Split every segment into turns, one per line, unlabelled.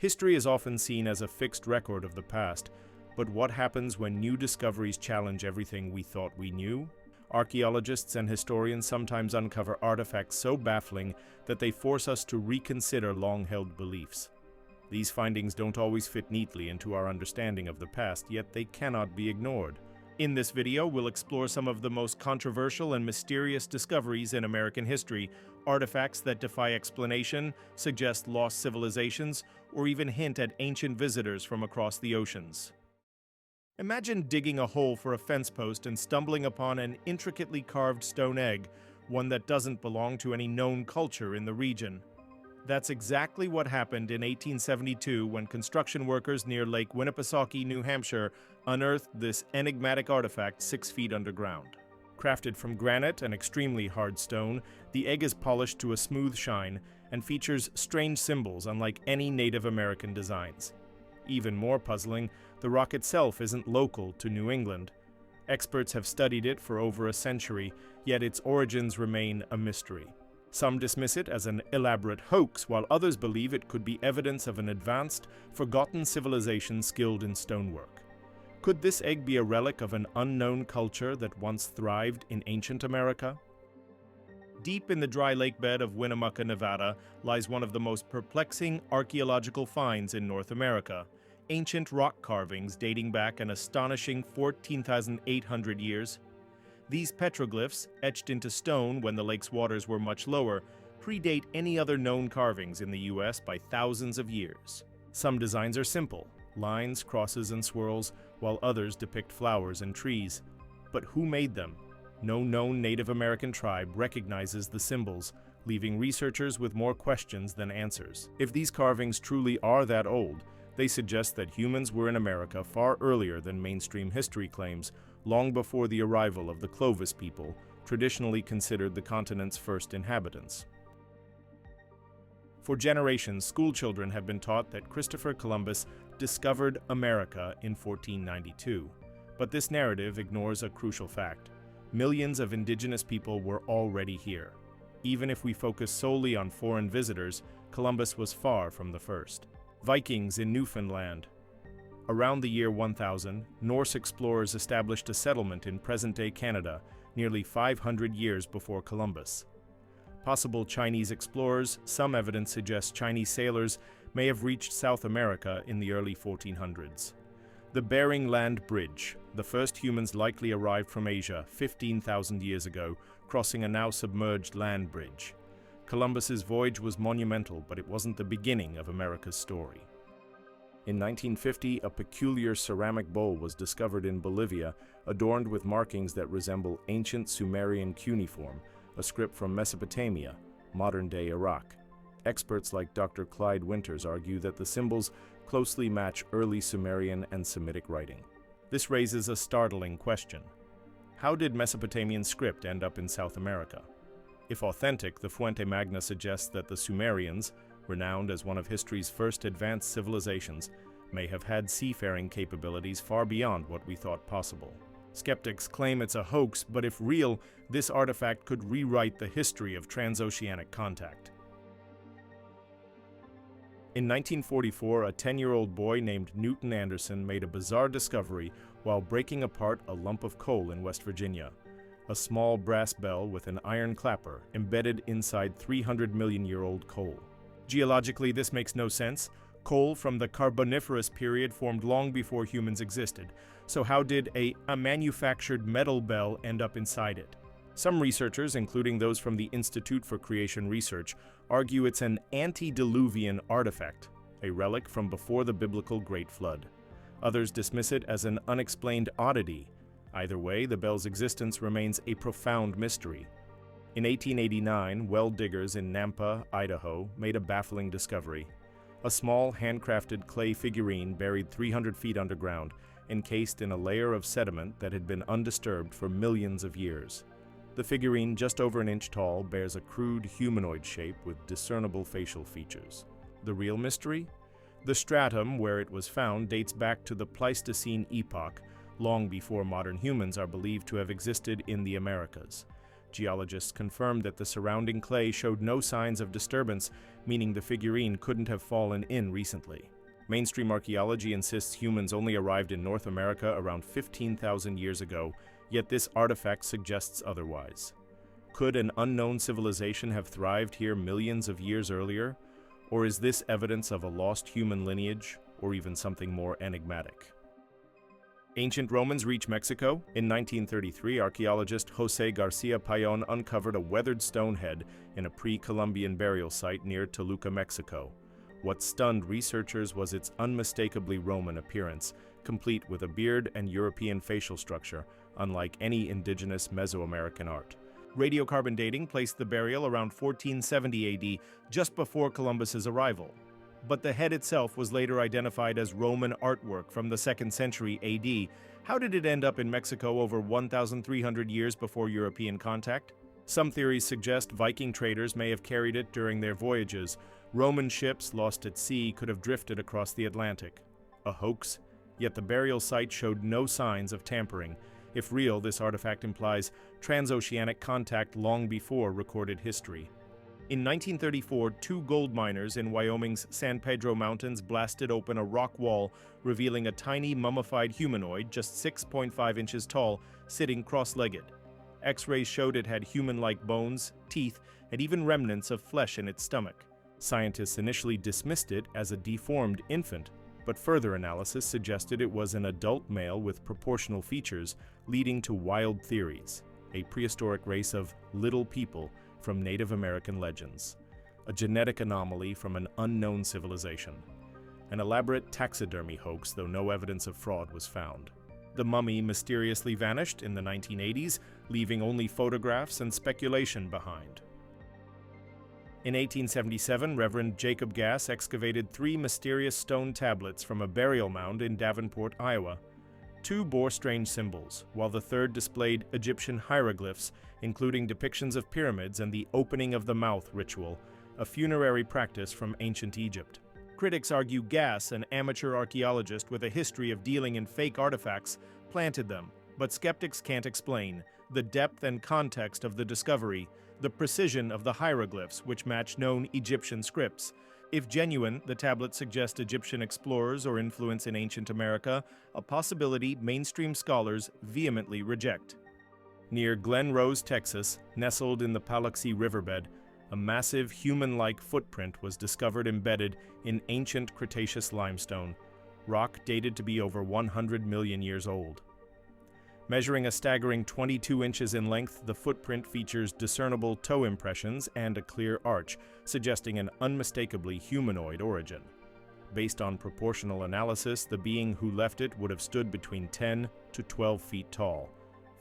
History is often seen as a fixed record of the past, but what happens when new discoveries challenge everything we thought we knew? Archaeologists and historians sometimes uncover artifacts so baffling that they force us to reconsider long-held beliefs. These findings don't always fit neatly into our understanding of the past, yet they cannot be ignored. In this video, we'll explore some of the most controversial and mysterious discoveries in American history, artifacts that defy explanation, suggest lost civilizations, or even hint at ancient visitors from across the oceans. Imagine digging a hole for a fence post and stumbling upon an intricately carved stone egg, one that doesn't belong to any known culture in the region. That's exactly what happened in 1872 when construction workers near Lake Winnipesaukee, New Hampshire, unearthed this enigmatic artifact 6 feet underground. Crafted from granite and extremely hard stone, the egg is polished to a smooth shine and features strange symbols unlike any Native American designs. Even more puzzling, the rock itself isn't local to New England. Experts have studied it for over a century, yet its origins remain a mystery. Some dismiss it as an elaborate hoax, while others believe it could be evidence of an advanced, forgotten civilization skilled in stonework. Could this egg be a relic of an unknown culture that once thrived in ancient America? Deep in the dry lake bed of Winnemucca, Nevada, lies one of the most perplexing archaeological finds in North America: ancient rock carvings dating back an astonishing 14,800 years. These petroglyphs, etched into stone when the lake's waters were much lower, predate any other known carvings in the U.S. by thousands of years. Some designs are simple, lines, crosses, and swirls, while others depict flowers and trees. But who made them? No known Native American tribe recognizes the symbols, leaving researchers with more questions than answers. If these carvings truly are that old, they suggest that humans were in America far earlier than mainstream history claims, long before the arrival of the Clovis people, traditionally considered the continent's first inhabitants. For generations, schoolchildren have been taught that Christopher Columbus discovered America in 1492. But this narrative ignores a crucial fact: millions of indigenous people were already here. Even if we focus solely on foreign visitors, Columbus was far from the first. Vikings in Newfoundland. Around the year 1000, Norse explorers established a settlement in present-day Canada, nearly 500 years before Columbus. Possible Chinese explorers, some evidence suggests Chinese sailors may have reached South America in the early 1400s. The Bering Land Bridge. The first humans likely arrived from Asia 15,000 years ago, crossing a now submerged land bridge. Columbus's voyage was monumental, but it wasn't the beginning of America's story. In 1950, a peculiar ceramic bowl was discovered in Bolivia, adorned with markings that resemble ancient Sumerian cuneiform, a script from Mesopotamia, modern-day Iraq. Experts like Dr. Clyde Winters argue that the symbols closely match early Sumerian and Semitic writing. This raises a startling question. How did Mesopotamian script end up in South America? If authentic, the Fuente Magna suggests that the Sumerians, renowned as one of history's first advanced civilizations, may have had seafaring capabilities far beyond what we thought possible. Skeptics claim it's a hoax, but if real, this artifact could rewrite the history of transoceanic contact. In 1944, a 10-year-old boy named Newton Anderson made a bizarre discovery while breaking apart a lump of coal in West Virginia: a small brass bell with an iron clapper embedded inside 300-million-year-old coal. Geologically, this makes no sense. Coal from the Carboniferous period formed long before humans existed. So how did a manufactured metal bell end up inside it? Some researchers, including those from the Institute for Creation Research, argue it's an antediluvian artifact, a relic from before the biblical Great Flood. Others dismiss it as an unexplained oddity. Either way, the bell's existence remains a profound mystery. In 1889, well diggers in Nampa, Idaho, made a baffling discovery: a small handcrafted clay figurine buried 300 feet underground, encased in a layer of sediment that had been undisturbed for millions of years. The figurine, just over an inch tall, bears a crude humanoid shape with discernible facial features. The real mystery? The stratum where it was found dates back to the Pleistocene epoch, long before modern humans are believed to have existed in the Americas. Geologists confirmed that the surrounding clay showed no signs of disturbance, meaning the figurine couldn't have fallen in recently. Mainstream archaeology insists humans only arrived in North America around 15,000 years ago, yet this artifact suggests otherwise. Could an unknown civilization have thrived here millions of years earlier? Or is this evidence of a lost human lineage, or even something more enigmatic? Ancient Romans reach Mexico. In 1933, archaeologist José García Payón uncovered a weathered stone head in a pre-Columbian burial site near Toluca, Mexico. What stunned researchers was its unmistakably Roman appearance, complete with a beard and European facial structure, unlike any indigenous Mesoamerican art. Radiocarbon dating placed the burial around 1470 AD, just before Columbus's arrival. But the head itself was later identified as Roman artwork from the 2nd century AD. How did it end up in Mexico over 1,300 years before European contact? Some theories suggest Viking traders may have carried it during their voyages. Roman ships lost at sea could have drifted across the Atlantic. A hoax? Yet the burial site showed no signs of tampering. If real, this artifact implies transoceanic contact long before recorded history. In 1934, 2 gold miners in Wyoming's San Pedro Mountains blasted open a rock wall, revealing a tiny mummified humanoid just 6.5 inches tall, sitting cross-legged. X-rays showed it had human-like bones, teeth, and even remnants of flesh in its stomach. Scientists initially dismissed it as a deformed infant, but further analysis suggested it was an adult male with proportional features, leading to wild theories: a prehistoric race of little people from Native American legends, a genetic anomaly from an unknown civilization, an elaborate taxidermy hoax, though no evidence of fraud was found. The mummy mysteriously vanished in the 1980s, leaving only photographs and speculation behind. In 1877, Reverend Jacob Gass excavated 3 mysterious stone tablets from a burial mound in Davenport, Iowa. 2 bore strange symbols, while the third displayed Egyptian hieroglyphs, including depictions of pyramids and the opening of the mouth ritual, a funerary practice from ancient Egypt. Critics argue Gass, an amateur archaeologist with a history of dealing in fake artifacts, planted them, but skeptics can't explain the depth and context of the discovery, the precision of the hieroglyphs, which match known Egyptian scripts. If genuine, the tablets suggest Egyptian explorers or influence in ancient America, a possibility mainstream scholars vehemently reject. Near Glen Rose, Texas, nestled in the Paluxy Riverbed, a massive human-like footprint was discovered embedded in ancient Cretaceous limestone, rock dated to be over 100 million years old. Measuring a staggering 22 inches in length, the footprint features discernible toe impressions and a clear arch, suggesting an unmistakably humanoid origin. Based on proportional analysis, the being who left it would have stood between 10 to 12 feet tall,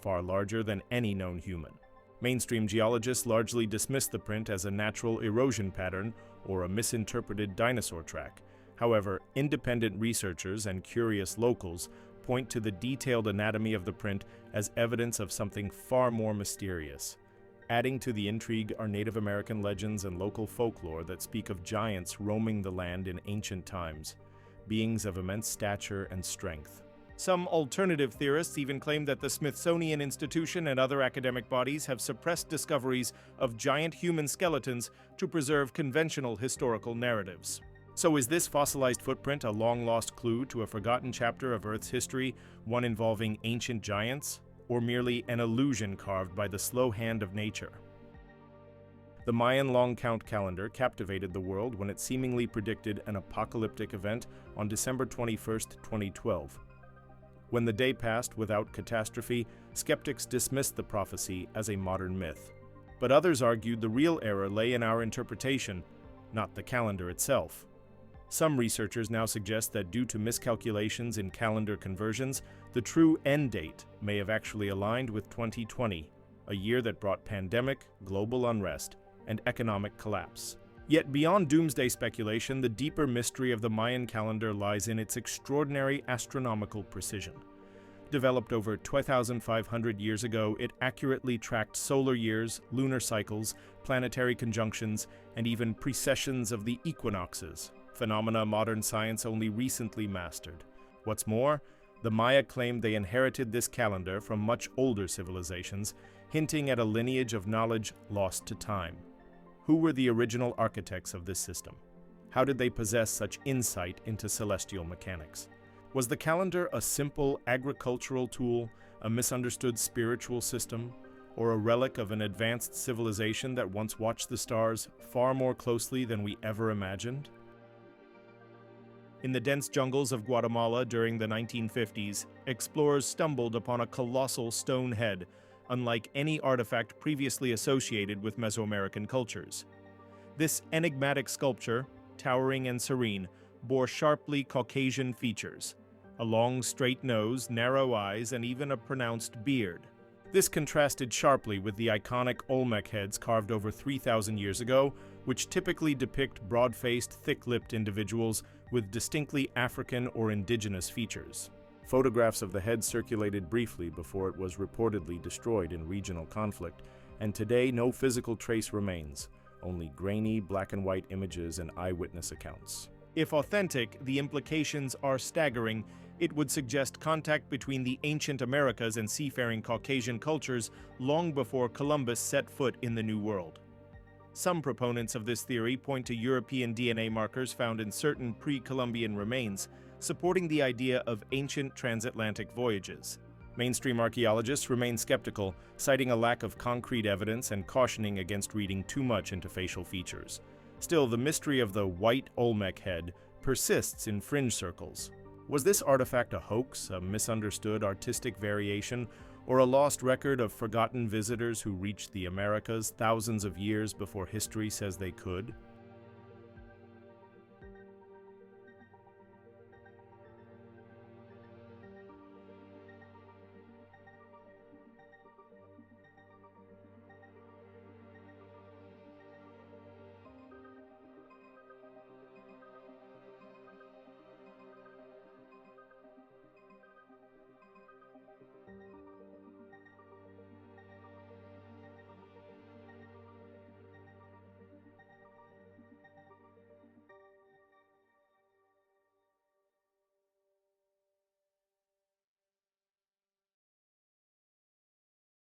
far larger than any known human. Mainstream geologists largely dismiss the print as a natural erosion pattern or a misinterpreted dinosaur track. However, independent researchers and curious locals point to the detailed anatomy of the print as evidence of something far more mysterious. Adding to the intrigue are Native American legends and local folklore that speak of giants roaming the land in ancient times, beings of immense stature and strength. Some alternative theorists even claim that the Smithsonian Institution and other academic bodies have suppressed discoveries of giant human skeletons to preserve conventional historical narratives. So is this fossilized footprint a long-lost clue to a forgotten chapter of Earth's history, one involving ancient giants, or merely an illusion carved by the slow hand of nature? The Mayan long count calendar captivated the world when it seemingly predicted an apocalyptic event on December 21, 2012. When the day passed without catastrophe, skeptics dismissed the prophecy as a modern myth. But others argued the real error lay in our interpretation, not the calendar itself. Some researchers now suggest that due to miscalculations in calendar conversions, the true end date may have actually aligned with 2020, a year that brought pandemic, global unrest, and economic collapse. Yet beyond doomsday speculation, the deeper mystery of the Mayan calendar lies in its extraordinary astronomical precision. Developed over 2,500 years ago, it accurately tracked solar years, lunar cycles, planetary conjunctions, and even precessions of the equinoxes, phenomena modern science only recently mastered. What's more, The Maya claimed they inherited this calendar from much older civilizations, hinting at a lineage of knowledge lost to time. Who were the original architects of this system? How did they possess such insight into celestial mechanics? Was the calendar a simple agricultural tool, a misunderstood spiritual system, or a relic of an advanced civilization that once watched the stars far more closely than we ever imagined? In the dense jungles of Guatemala during the 1950s, explorers stumbled upon a colossal stone head, unlike any artifact previously associated with Mesoamerican cultures. This enigmatic sculpture, towering and serene, bore sharply Caucasian features: a long, straight nose, narrow eyes, and even a pronounced beard. This contrasted sharply with the iconic Olmec heads carved over 3,000 years ago, which typically depict broad-faced, thick-lipped individuals with distinctly African or indigenous features. Photographs of the head circulated briefly before it was reportedly destroyed in regional conflict, and today no physical trace remains, only grainy black-and-white images and eyewitness accounts. If authentic, the implications are staggering. It would suggest contact between the ancient Americas and seafaring Caucasian cultures long before Columbus set foot in the New World. Some proponents of this theory point to European DNA markers found in certain pre-Columbian remains, supporting the idea of ancient transatlantic voyages. Mainstream archaeologists remain skeptical, citing a lack of concrete evidence and cautioning against reading too much into facial features. Still, the mystery of the white Olmec head persists in fringe circles. Was this artifact a hoax, a misunderstood artistic variation, or a lost record of forgotten visitors who reached the Americas thousands of years before history says they could?